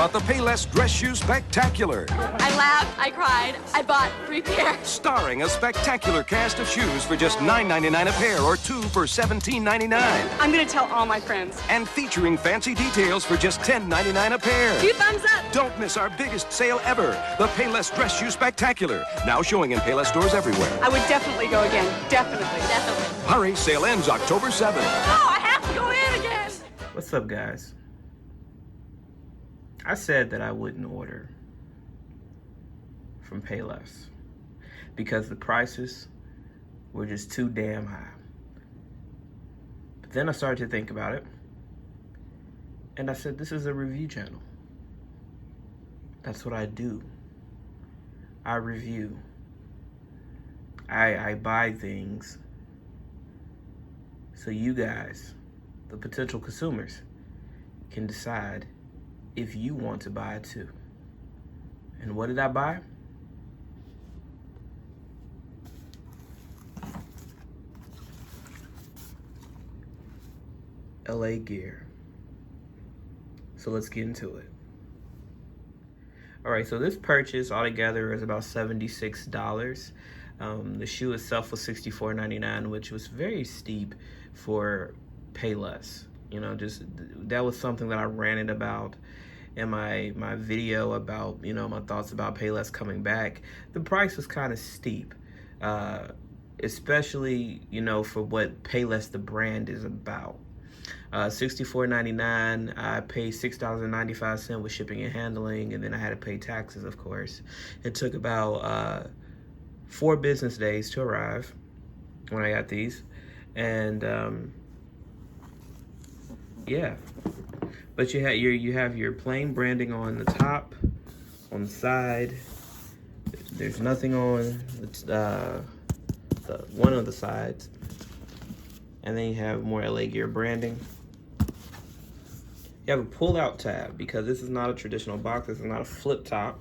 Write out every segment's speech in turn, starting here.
about the Payless Dress Shoe Spectacular. I laughed, I cried, I bought 3 pairs. Starring a spectacular cast of shoes for just $9.99 a pair or 2 for $17.99. I'm gonna tell all my friends. And featuring fancy details for just $10.99 a pair. 2 thumbs up. Don't miss our biggest sale ever, the Payless Dress Shoe Spectacular. Now showing in Payless stores everywhere. I would definitely go again. Definitely. Hurry, sale ends October 7th. Oh, I have to go in again. What's up, guys? I said that I wouldn't order from Payless because the prices were just too damn high. But then I started to think about it, and I said, this is a review channel. That's what I do. I review. I buy things so you guys, the potential consumers, can decide if you want to buy it too. And what did I buy? LAGEAR. So let's get into it. All right, so this purchase altogether is about $76. The shoe itself was $64.99, which was very steep for Payless. You know, just that was something that I ranted about in my video about, you know, my thoughts about Payless coming back. The price was kind of steep, especially, you know, for what Payless the brand is about. $64.99. I paid $6.95 with shipping and handling, and then I had to pay taxes, of course. It took about 4 business days to arrive when I got these, and yeah. But you have your plain branding on the top, on the side. There's nothing on the one of the sides, and then you have more LAGEAR branding. You have a pull-out tab because this is not a traditional box. This is not a flip top.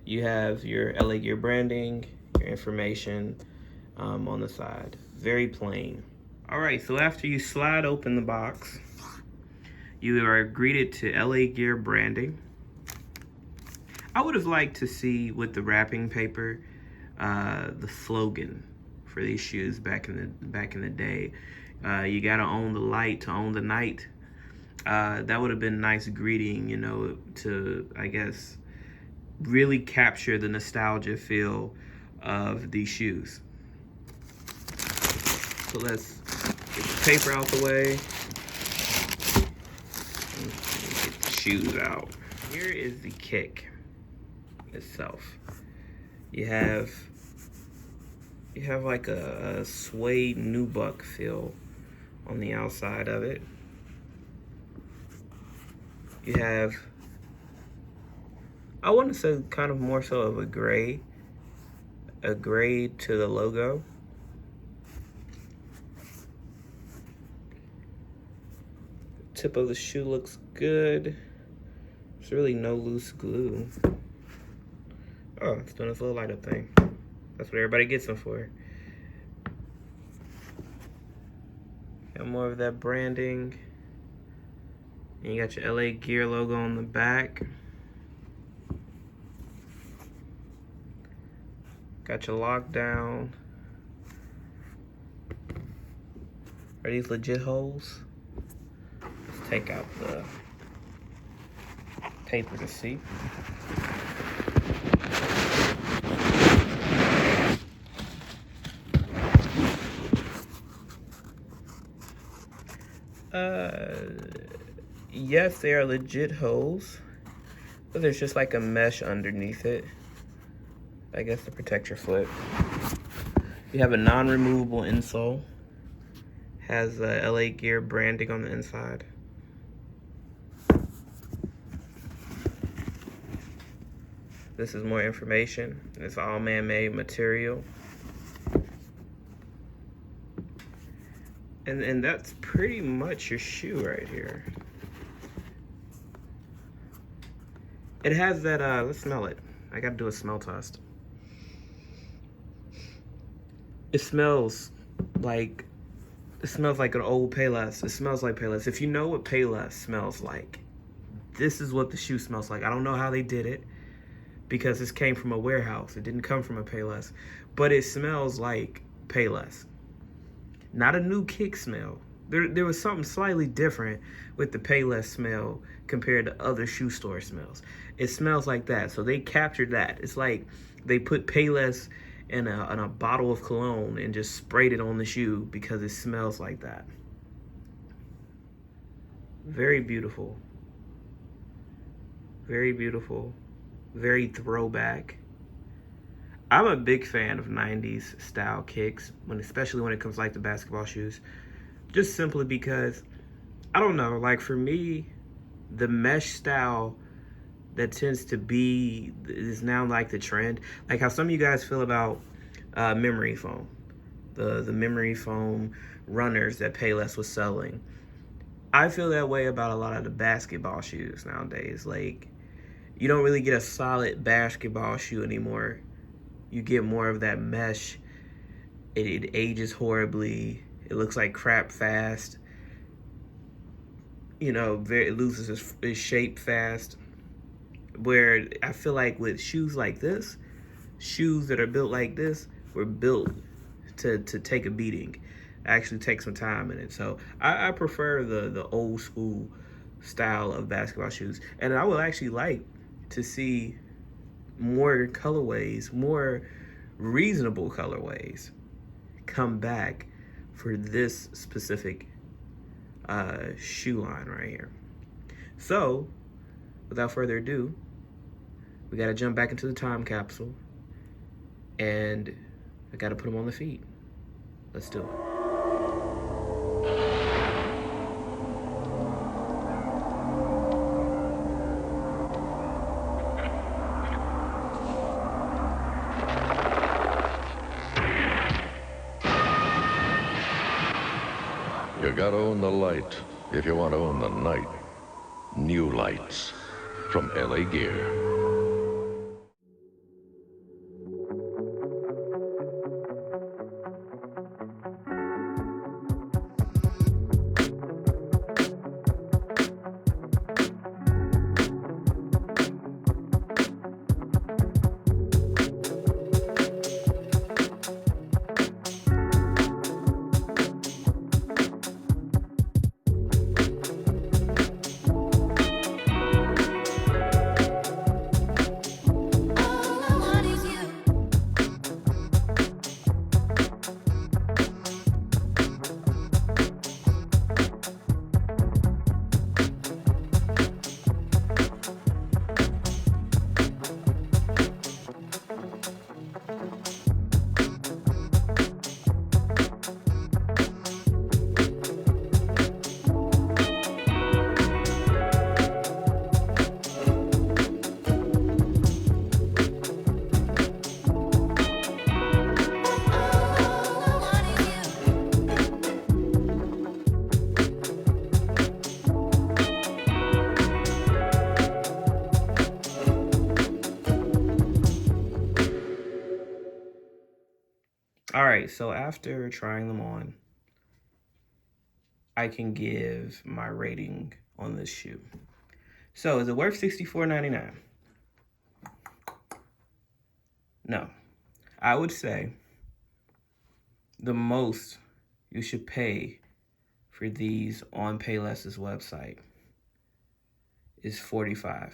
You have your LAGEAR branding, your information on the side. Very plain. All right, so after you slide open the box, you are greeted to LAGEAR branding. I would have liked to see with the wrapping paper the slogan for these shoes back in the day. You gotta own the light to own the night. That would have been a nice greeting, you know, to, I guess, really capture the nostalgia feel of these shoes. So let's get the paper out the way. Get the shoes out. Here is the kick itself. You have like a suede nubuck feel on the outside of it. You have, I want to say, kind of more so of a gray to the logo. Tip of the shoe looks good. There's really no loose glue. Oh, it's doing this little light up thing. That's what everybody gets them for. Got more of that branding. And you got your LAGEAR logo on the back. Got your lockdown. Are these legit holes? Let's take out the paper to see. Yes, they are legit holes, but there's just like a mesh underneath it, I guess, to protect your foot. You have a non-removable insole. Has LAGEAR branding on the inside. This is more information. It's all man-made material. And that's pretty much your shoe right here. It has that, let's smell it. I gotta do a smell test. It smells like an old Payless. It smells like Payless. If you know what Payless smells like, this is what the shoe smells like. I don't know how they did it because this came from a warehouse. It didn't come from a Payless, but it smells like Payless. Not a new kick smell. There was something slightly different with the Payless smell compared to other shoe store smells. It smells like that, so they captured that. It's like they put Payless in a bottle of cologne and just sprayed it on the shoe because it smells like that. Very beautiful. Very beautiful. Very throwback. I'm a big fan of 90s style kicks, especially when it comes like to basketball shoes. Just simply because, I don't know, like for me, the mesh style that tends to be, is now like the trend. Like how some of you guys feel about memory foam. The memory foam runners that Payless was selling. I feel that way about a lot of the basketball shoes nowadays. Like, you don't really get a solid basketball shoe anymore. You get more of that mesh. It ages horribly. It looks like crap fast. You know, it loses its shape fast. Where I feel like with shoes like this, shoes that are built like this were built to take a beating. Actually take some time in it. So I prefer the old school style of basketball shoes. And I would actually like to see more colorways, more reasonable colorways come back for this specific shoe line right here. So without further ado, we got to jump back into the time capsule and I got to put them on the feet. Let's do it. You gotta own the light if you want to own the night. New lights from LAGEAR. All right, so after trying them on, I can give my rating on this shoe. So is it worth $64.99? No. I would say the most you should pay for these on Payless's website is $45.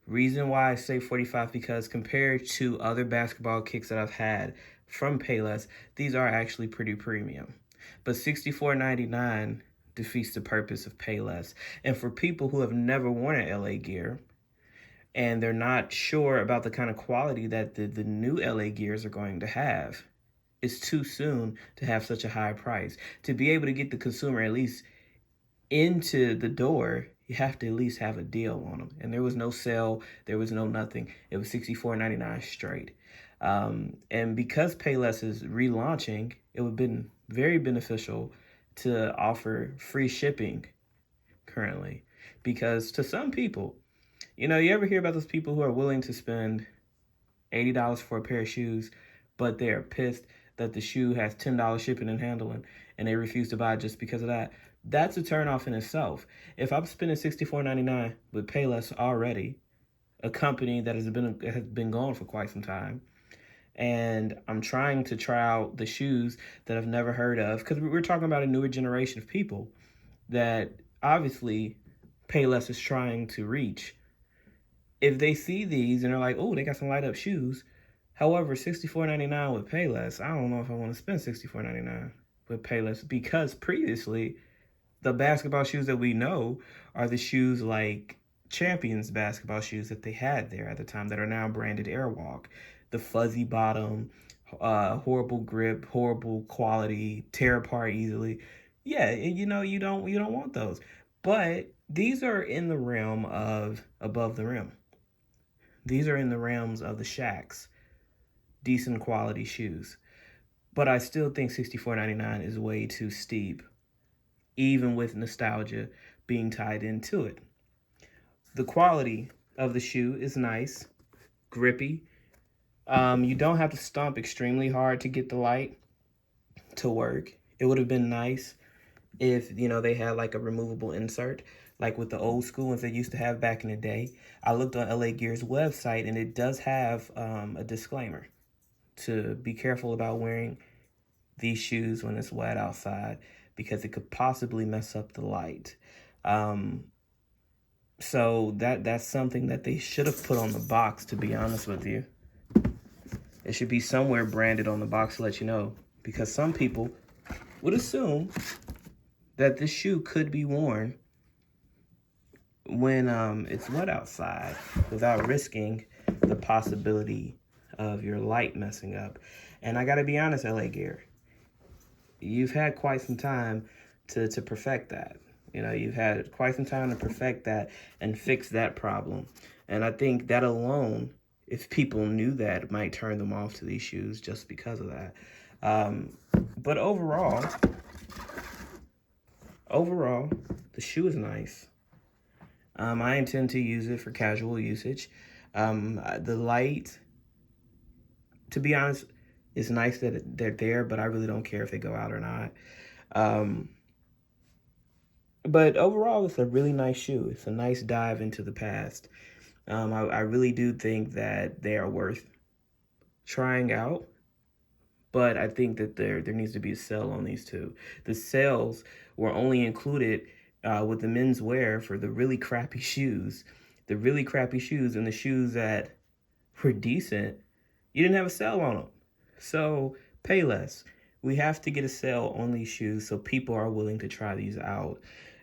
Reason why I say $45 because compared to other basketball kicks that I've had from Payless, these are actually pretty premium. But $64.99 defeats the purpose of Payless. And for people who have never worn an LAGEAR and they're not sure about the kind of quality that the new LAGEARs are going to have, it's too soon to have such a high price. To be able to get the consumer at least into the door, you have to at least have a deal on them. And there was no sale, there was no nothing. It was $64.99 straight. And because Payless is relaunching, it would have been very beneficial to offer free shipping currently. Because to some people, you know, you ever hear about those people who are willing to spend $80 for a pair of shoes, but they're pissed that the shoe has $10 shipping and handling, and they refuse to buy it just because of that? That's a turnoff in itself. If I'm spending $64.99 with Payless already, a company that has been going for quite some time, and I'm trying to try out the shoes that I've never heard of, because we're talking about a newer generation of people that obviously Payless is trying to reach. If they see these and they're like, oh, they got some light up shoes. However, $64.99 with Payless, I don't know if I want to spend $64.99 with Payless, because previously the basketball shoes that we know are the shoes like Champions basketball shoes that they had there at the time that are now branded Airwalk. The fuzzy bottom, horrible grip, horrible quality, tear apart easily. Yeah, you know, you don't want those. But these are in the realm of above the rim. These are in the realms of the Shaqs, decent quality shoes. But I still think $64.99 is way too steep, even with nostalgia being tied into it. The quality of the shoe is nice, grippy. You don't have to stomp extremely hard to get the light to work. It would have been nice if, you know, they had like a removable insert, like with the old school ones they used to have back in the day. I looked on LA Gear's website, and it does have a disclaimer to be careful about wearing these shoes when it's wet outside, because it could possibly mess up the light. So that's something that they should have put on the box, to be honest with you. It should be somewhere branded on the box to let you know, because some people would assume that this shoe could be worn when it's wet outside without risking the possibility of your light messing up. And I gotta be honest, LA Gear, you've had quite some time to perfect that. You know, you've had quite some time to perfect that and fix that problem. And I think that alone, if people knew that, it might turn them off to these shoes just because of that. But overall, the shoe is nice. I intend to use it for casual usage. The light, to be honest, it's nice that they're there, but I really don't care if they go out or not. But overall, it's a really nice shoe. It's a nice dive into the past. I really do think that they are worth trying out, but I think that there needs to be a sale on these two. The sales were only included with the menswear for the really crappy shoes. The really crappy shoes and the shoes that were decent, you didn't have a sale on them. So Payless, we have to get a sale on these shoes so people are willing to try these out.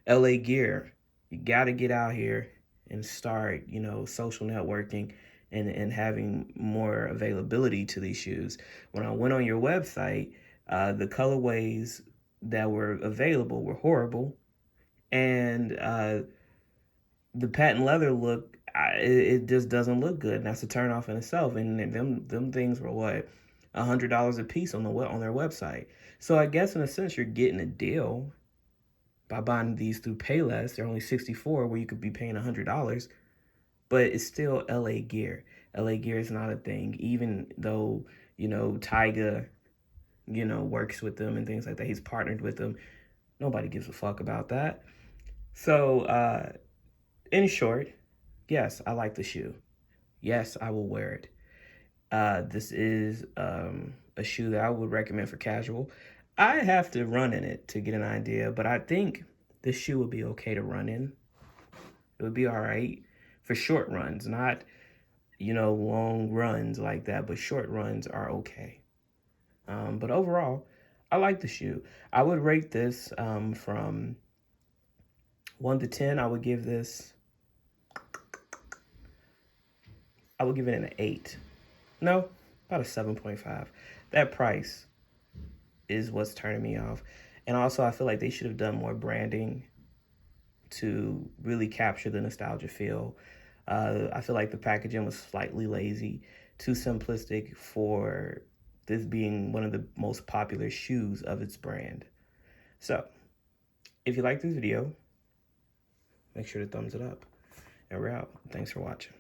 LA Gear, you got to get out here and start, you know, social networking and having more availability to these shoes. When I went on your website, the colorways that were available were horrible. And the patent leather look, it just doesn't look good. And that's a turn off in itself. And them things were what? $100 a piece on their website. So I guess in a sense you're getting a deal by buying these through Payless. They're only $64 where you could be paying $100, but it's still LA Gear. LA Gear is not a thing, even though, you know, Tyga, you know, works with them and things like that. He's partnered with them. Nobody gives a fuck about that. So, in short, yes, I like the shoe. Yes, I will wear it. This is a shoe that I would recommend for casual. I have to run in it to get an idea, but I think this shoe would be okay to run in. It would be all right for short runs, not, you know, long runs like that, but short runs are okay. But overall, I like the shoe. I would rate this from 1 to 10. I would give it an 8. No, about a 7.5. That price is what's turning me off. And also, I feel like they should have done more branding to really capture the nostalgia feel. I feel like the packaging was slightly lazy, too simplistic for this being one of the most popular shoes of its brand. So, if you like this video, make sure to thumbs it up. And we're out. Thanks for watching.